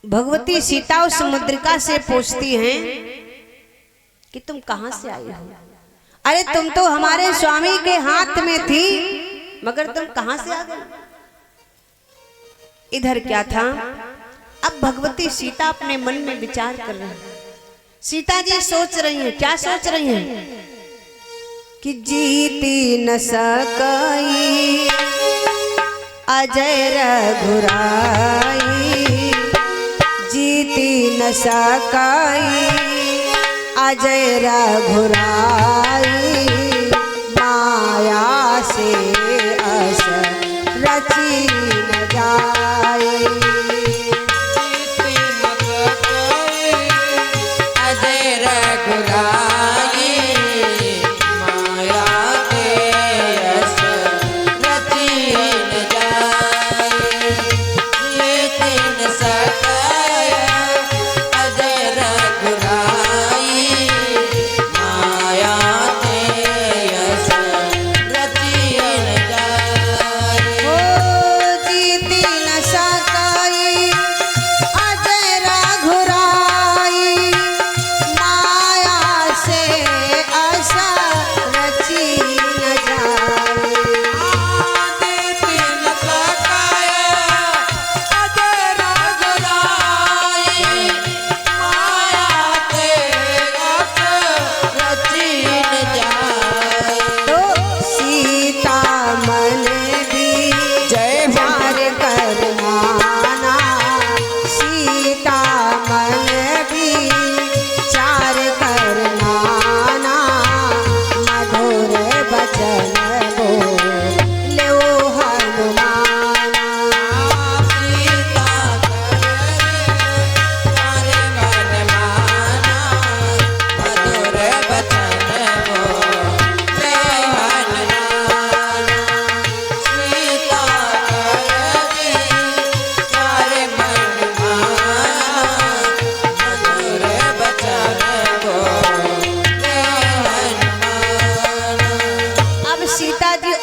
भगवती सीता उस मुद्रिका से पूछती हैं कि तुम कहां से आई हो? अरे तुम तो हमारे स्वामी के हाथ में थी, मगर तुम कहां से आ गई? इधर क्या था? अब भगवती सीता अपने मन में विचार कर रही हैं। सीता जी सोच रही हैं, क्या सोच रही हैं? कि जीती न सकाई अजय रघुराई, जीती न सकाई अजय रघुराई, माया से अस रची न जाए।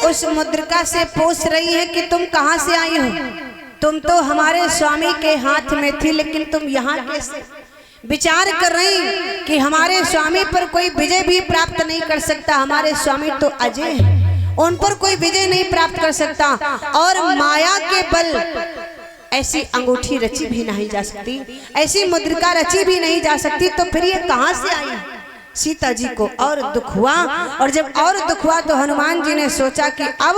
उस मुद्रिका से पूछ रही है कि तुम कहां से आई हो? तुम तो हमारे स्वामी के हाथ में थी, लेकिन तुम यहाँ कैसे? विचार कर रही कि हमारे स्वामी पर कोई विजय भी प्राप्त नहीं कर सकता। हमारे स्वामी तो अजय हैं, उन पर कोई विजय नहीं प्राप्त कर सकता, और माया के बल ऐसी अंगूठी रची भी नहीं जा सकती, ऐसी मुद्रिका रची भी नहीं जा सकती। तो फिर ये कहां से आई? सीता जी को और दुख हुआ, और जब और दुख हुआ तो हनुमान जी ने सोचा कि अब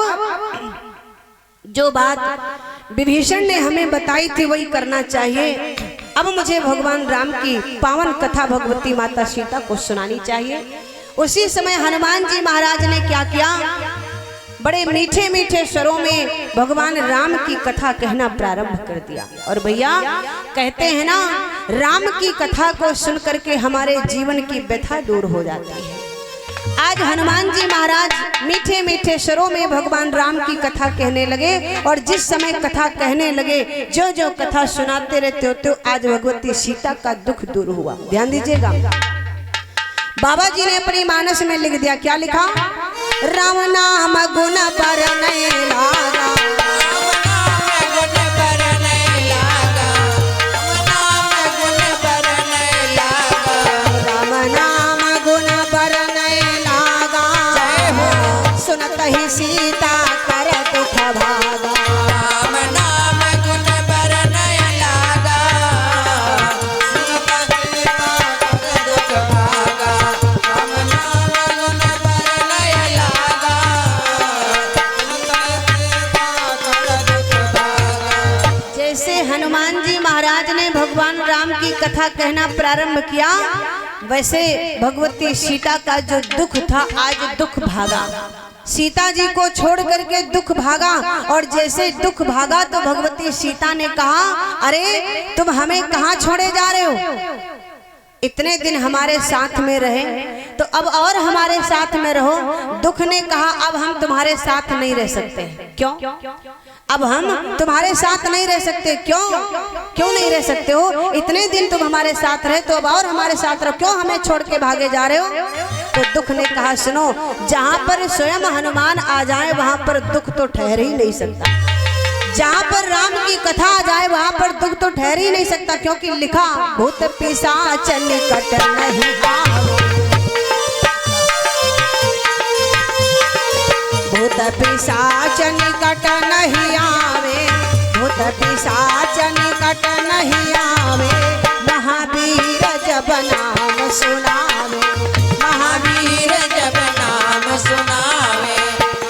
जो बात विभीषण ने हमें बताई थी वही करना चाहिए। अब मुझे भगवान राम की पावन कथा भगवती माता सीता को सुनानी चाहिए। उसी समय हनुमान जी महाराज ने क्या किया? बड़े मीठे मीठे स्वरों में भगवान राम की कथा कहना प्रारंभ कर दिया। और भैया कहते हैं ना, राम की कथा को सुनकर के हमारे जीवन की व्यथा दूर हो जाती है। आज हनुमान जी महाराज मीठे मीठे स्वरों में भगवान राम की कथा कहने लगे, और जिस समय कथा कहने लगे, जो जो कथा सुनाते रहते होते, आज भगवती सीता का दुख दूर हुआ। ध्यान दीजिएगा, बाबा जी ने अपनी मानस में लिख दिया। क्या लिखा? राम नाम गुण पर नहीं लागा, राम नाम गुण पर नहीं लागा, सुनत ही सीता कर दुख भागा। हनुमान जी महाराज ने भगवान राम की कथा कहना प्रारंभ किया, वैसे भगवती सीता का जो दुख था आज दुख भागा। सीता जी को छोड़ करके दुख भागा, और जैसे दुख भागा तो भगवती सीता ने कहा, अरे तुम हमें कहाँ छोड़े जा रहे हो? इतने दिन हमारे साथ में रहे, तो अब और हमारे साथ में रहो। दुख ने कहा, अब हम तुम्हारे साथ नहीं रह सकते। क्यों? अब हम तुम्हारे साथ नहीं रह सकते। क्यों? क्यों नहीं रह सकते हो? इतने दिन तुम हमारे साथ रहे, तो अब और हमारे साथ रहो, क्यों हमें छोड़ के भागे जा रहे हो? तो दुख ने कहा, सुनो, जहां पर स्वयं हनुमान आ जाए वहां पर दुख तो ठहर ही नहीं सकता। जहाँ पर राम की कथा आ जाए वहाँ पर दुख तो ठहर ही नहीं सकता, क्योंकि लिखा भूत पिशाच निकट नहीं आवे, भूत पिशाच निकट नहीं आवे, भूत पिशाच निकट नहीं आवे, महावीर जब नाम सुनावे, महावीर जब नाम सुनावे,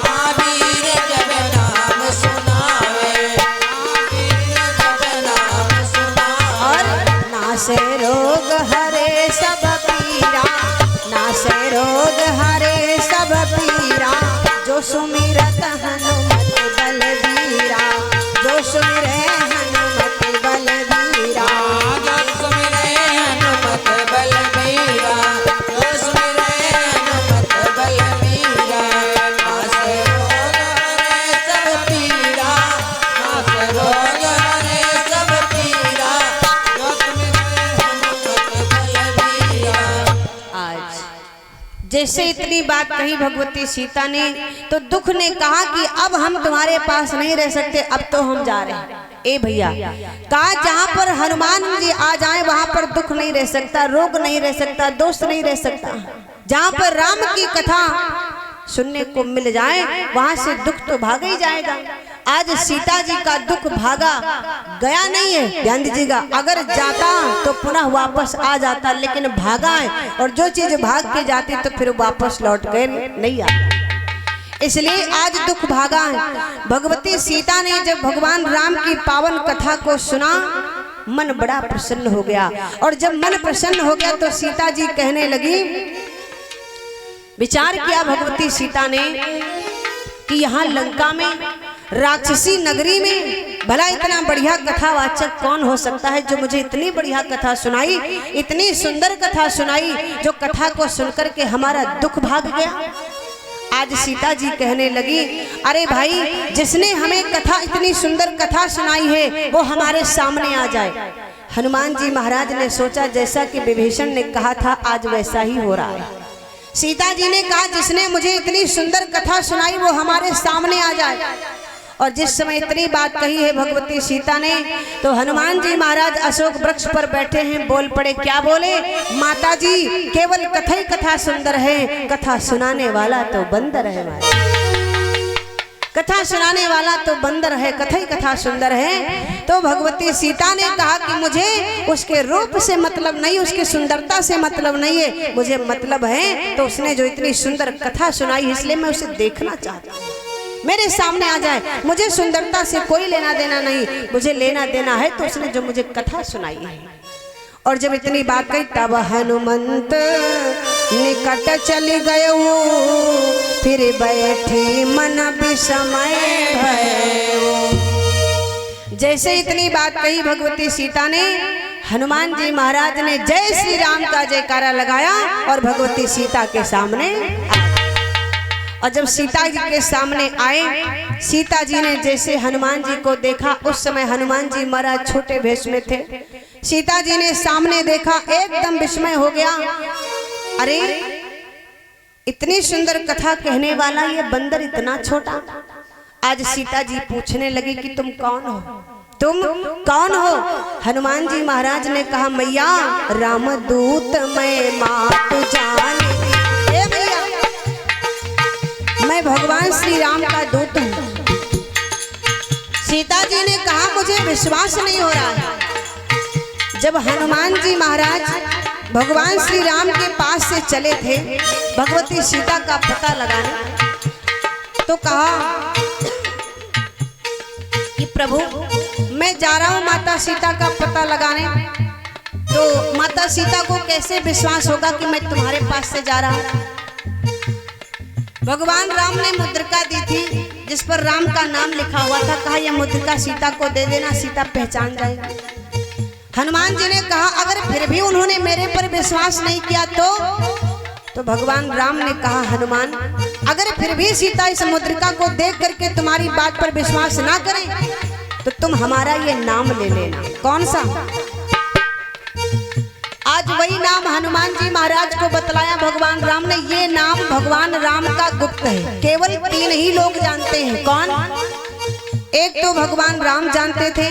महावीर जब नाम सुनावे, महावीर जब नाम सुनावे। और नासे रोग हरे सब पीरा, नासे रोग हरे सब पीरा, जो सुमिरत हनुमत बलबीरा, जो सुमिरे हनुमत बलबीरा, जो सुमिरे हनुमत बलबीरा, जो सुमिरे हनुमत बलबीरा। नासे रोग हरे सब पीरा, नासे रोग हरे सब पीरा, जो सुमिरे हनुमत बलबीरा। आज जैसे इतनी बात कही भगवती सीता ने, तो दुख ने कहा कि अब हम तुम्हारे पास नहीं रह सकते, अब तो हम जा रहे हैं। ए भैया, कहा जहाँ पर हनुमान जी आ जाए वहां पर दुख नहीं रह सकता, रोग नहीं रह सकता, दोष नहीं रह सकता। जहाँ पर राम की कथा सुनने को मिल जाए वहां से दुख तो भाग ही जाएगा। आज सीता जी का दुख भागा गया नहीं है, ध्यान दीजिएगा। अगर जाता तो पुनः वापस आ जाता, लेकिन भागा है, और जो चीज भाग के जाती तो फिर वापस लौट कर नहीं आता, इसलिए आज दुख भागा है। भगवती सीता ने जब भगवान राम की पावन कथा को सुना, मन बड़ा प्रसन्न हो गया, और जब मन प्रसन्न हो गया तो सीता जी कहने लगी, विचार किया भगवती सीता ने कि यहाँ लंका में, राक्षसी नगरी में भला इतना बढ़िया कथावाचक कौन हो सकता है जो मुझे इतनी बढ़िया कथा सुनाई, इतनी सुंदर कथा सुनाई, जो कथा को सुनकर के हमारा दुख भाग गया। आज सीता जी कहने लगी, अरे भाई, जिसने हमें कथा, इतनी सुंदर कथा सुनाई है, वो हमारे सामने आ जाए। हनुमान जी महाराज ने सोचा जैसा कि विभीषण ने कहा था आज वैसा ही हो रहा है। सीता जी ने कहा जिसने मुझे इतनी सुंदर कथा सुनाई वो हमारे सामने आ जाए। और जिस समय इतनी बात कही है भगवती सीता ने, तो हनुमान जी महाराज अशोक वृक्ष पर बैठे हैं, बोल पड़े। क्या बोले? माता जी, केवल कथा ही कथा सुंदर है, कथा सुनाने वाला तो बंदर है। कथा सुनाने वाला तो बंदर है, कथा ही कथा सुंदर है। तो भगवती सीता ने कहा कि मुझे उसके रूप से मतलब नहीं, उसकी सुंदरता से मतलब नहीं है, मुझे मतलब है तो उसने जो इतनी सुंदर कथा सुनाई, इसलिए मैं उसे देखना चाहता हूँ, मेरे सामने आ जाए। मुझे सुंदरता से कोई लेना देना नहीं, मुझे लेना देना है तो उसने जो मुझे कथा सुनाई है। और जब इतनी बात कही तब हनुमंत निकट चली गए, फिर बैठी मन विस्मय भय। जैसे इतनी बात कही भगवती सीता ने, हनुमान जी महाराज ने जय श्री राम का जयकारा लगाया और भगवती सीता के सामने। और जब सीता जी के सामने आए, सीता जी ने जैसे हनुमान जी को देखा, उस समय हनुमान जी महाराज छोटे भेष में थे। सीता जी ने सामने देखा, एकदम विस्मय हो गया। अरे, इतनी सुंदर कथा कहने वाला ये बंदर इतना छोटा। आज सीता जी पूछने लगी कि तुम कौन हो, तुम कौन हो? हनुमान जी महाराज ने कहा, मैया रामदूत मैं मात जानी। मैं भगवान श्री राम का दूत हूँ। सीता जी ने कहा, मुझे विश्वास नहीं हो रहा है। जब हनुमान जी महाराज भगवान श्री राम के पास से चले थे भगवती सीता का पता लगाने, तो कहा कि प्रभु मैं जा रहा हूँ माता सीता का पता लगाने। तो माता सीता को कैसे विश्वास होगा कि मैं तुम्हारे पास से जा रहा हूँ? भगवान राम ने मुद्रिका दी थी जिस पर राम का नाम लिखा हुआ था। कहा यह मुद्रिका सीता को दे देना, सीता पहचान जाएगी। हनुमान जी ने कहा, अगर फिर भी उन्होंने मेरे पर विश्वास नहीं किया तो भगवान राम ने कहा, हनुमान अगर फिर भी सीता इस मुद्रिका को देख करके तुम्हारी बात पर विश्वास ना करें तो तुम हमारा ये नाम ले लेना। कौन सा? आज वही नाम हनुमान जी महाराज को बतलाया भगवान राम ने। ये नाम भगवान राम का गुप्त है, केवल 3 ही लोग जानते हैं। कौन? एक तो भगवान राम जानते थे,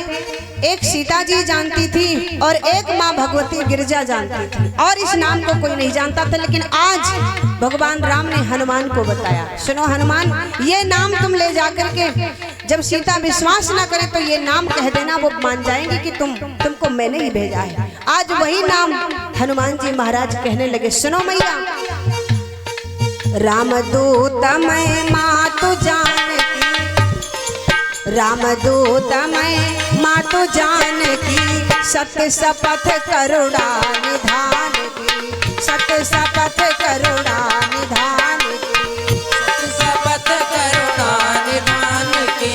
एक सीता जी जानती थी और एक माँ भगवती गिरजा जानती थी, और इस नाम को कोई नहीं जानता था। लेकिन आज भगवान राम ने हनुमान को बताया, सुनो हनुमान, ये नाम तुम ले जाकर के जब सीता विश्वास ना करे तो ये नाम कह देना, वो मान जाएंगे कि तुमको मैंने ही भेजा है। आज वही नाम हनुमान जी महाराज कहने लगे, सुनो मैया, रामदूत मैं माँ तू जानकी, रामदूत मैं माँ तू जानकी, सत्य शपथ करुणा निधान की, सत्य शपथ करुणा निधान की, सत्य शपथ करुणा निधान के,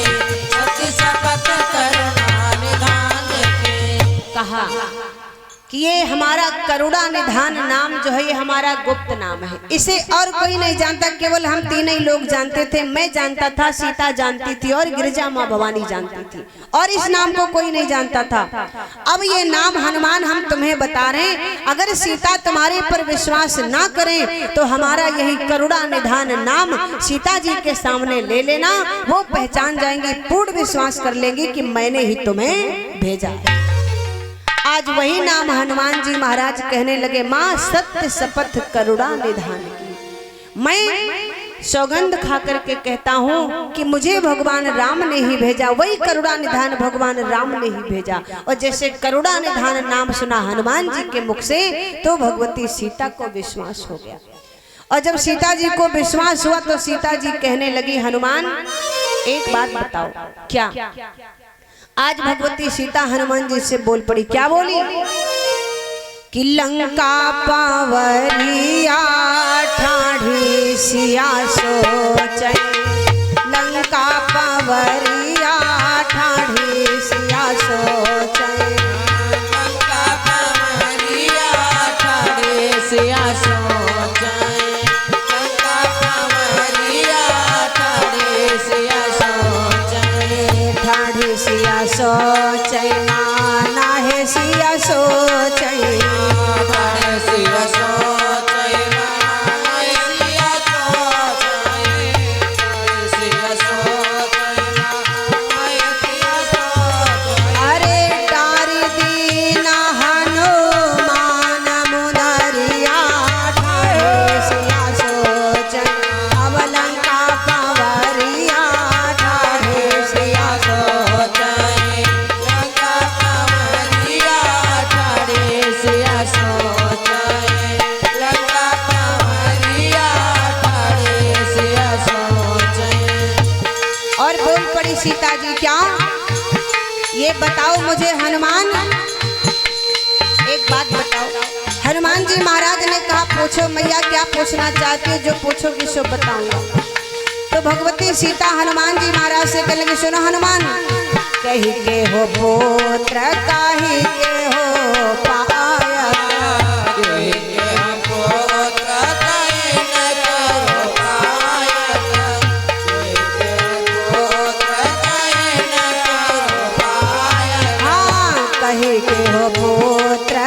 सत्य शपथ करुणा निधान के। कहा कि ये हमारा करुणा निधान नाम जो है ये हमारा गुप्त नाम है, इसे और कोई नहीं जानता, केवल हम तीनों ही लोग जानते थे। मैं जानता था, सीता जानती थी और गिरिजा माँ भवानी जानती थी, और इस नाम को कोई नहीं जानता था। अब ये नाम हनुमान हम तुम्हें बता रहे हैं, अगर सीता तुम्हारे पर विश्वास ना करें तो हमारा यही करुणा निधान नाम सीता जी के सामने ले लेना, वो पहचान जाएंगी, पूर्ण विश्वास कर लेंगी कि मैंने ही तुम्हें भेजा। आज वही नाम हनुमान जी महाराज कहने लगे, माँ सत्य शपथ करुणा निधान की, मैं सौगंध खा करके कहता हूँ कि मुझे भगवान राम ने ही भेजा, वही करुणा निधान भगवान राम ने ही भेजा। और जैसे करुणा निधान नाम सुना हनुमान जी के मुख से तो भगवती सीता को विश्वास हो गया। और जब सीता जी को विश्वास हुआ तो सीता जी कहने लगी, हनुमान एक बात बताओ। क्या? आज भगवती सीता हनुमान जी से बोल पड़ी, क्या बोली कि लंका पावरिया ठाढ़ी सिया सोचै, लंका पावरिया ठाढ़ी सिया सोचै, लंका पावरिया ठाढ़ी सिया सोचै, लंका पावरिया ठाढ़ी सिया सोचै, ठाढ़ी सिया सोचै, माना है सिया सोचै, ठाढ़ी सिया सोचै, माना है सिया सोचै, ठाढ़ी सिया सोचै, माना है सिया सोचै। अरे डारी दीना हनुमान मुनरिया ठाढ़ी सिया सोचै, अब लंका पावरिया ठाढ़ी सिया सोचै, लंका पावरिया ठाढ़ी सिया सोचै, लंका पावरिया ठाढ़ी सिया सोचै। और बोल पड़ी सीता जी, क्या? ये बताओ मुझे हनुमान, एक बात बताओ। हनुमान जी महाराज ने कहा, पूछो मैया, क्या पूछना चाहती हो, जो पूछोगी सो बताऊंगा। तो भगवती सीता हनुमान जी महाराज से कहने लगी, सुनो हनुमान, कही के हो पुत्र कही के हो पाया, कही के हो पुत्र कही न करो पायत, कही के हो पुत्र कही न करो पायत, हाँ कही के हो पुत्र